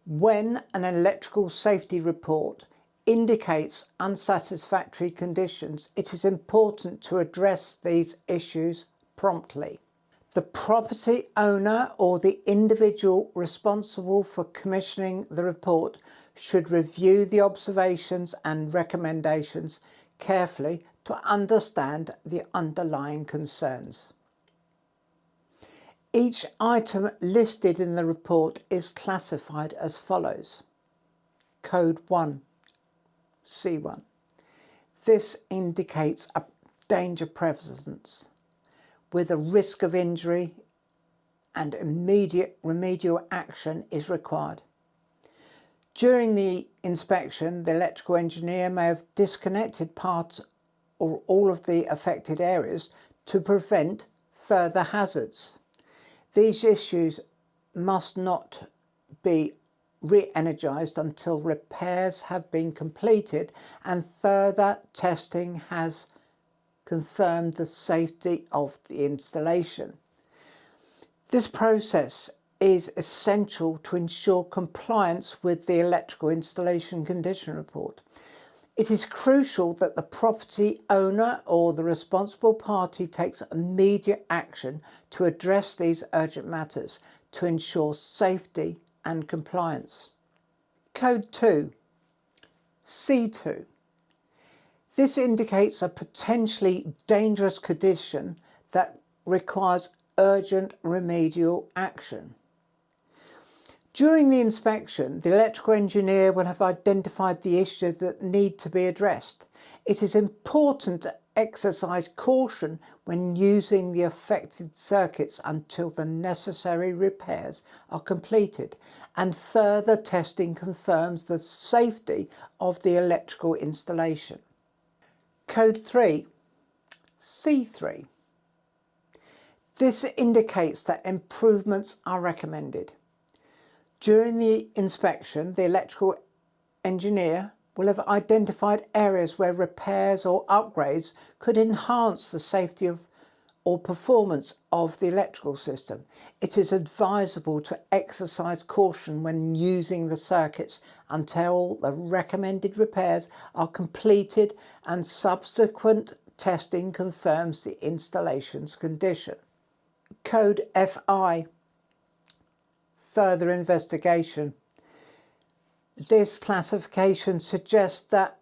When an electrical safety report indicates unsatisfactory conditions, it is important to address these issues promptly. The property owner or the individual responsible for commissioning the report should review the observations and recommendations carefully to understand the underlying concerns. Each item listed in the report is classified as follows. Code 1, C1. This indicates a danger presence with a risk of injury and immediate remedial action is required. During the inspection, the electrical engineer may have disconnected part or all of the affected areas to prevent further hazards. These issues must not be re-energized until repairs have been completed and further testing has confirmed the safety of the installation. This process is essential to ensure compliance with the electrical installation condition report. It is crucial that the property owner or the responsible party takes immediate action to address these urgent matters to ensure safety and compliance. Code 2, C2. This indicates a potentially dangerous condition that requires urgent remedial action. During the inspection, the electrical engineer will have identified the issues that need to be addressed. It is important to exercise caution when using the affected circuits until the necessary repairs are completed and further testing confirms the safety of the electrical installation. Code 3, C3. This indicates that improvements are recommended. During the inspection, the electrical engineer will have identified areas where repairs or upgrades could enhance the safety of or performance of the electrical system. It is advisable to exercise caution when using the circuits until the recommended repairs are completed and subsequent testing confirms the installation's condition. Code FI. Further investigation. This classification suggests that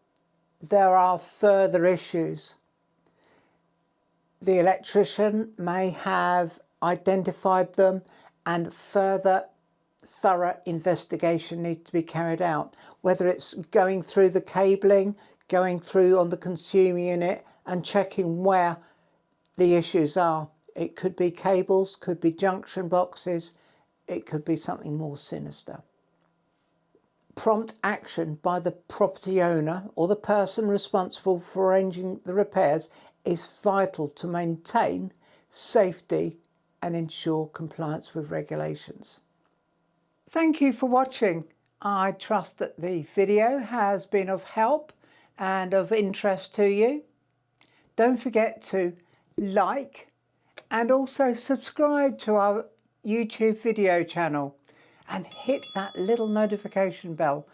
there are further issues. The electrician may have identified them and further thorough investigation needs to be carried out, whether it's going through the cabling, going through on the consumer unit and checking where the issues are. It could be cables, could be junction boxes, it could be something more sinister. Prompt action by the property owner or the person responsible for arranging the repairs is vital to maintain safety and ensure compliance with regulations. Thank you for watching. I trust that the video has been of help and of interest to you. Don't forget to like and also subscribe to our YouTube video channel and hit that little notification bell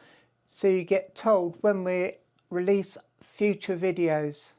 so you get told when we release future videos.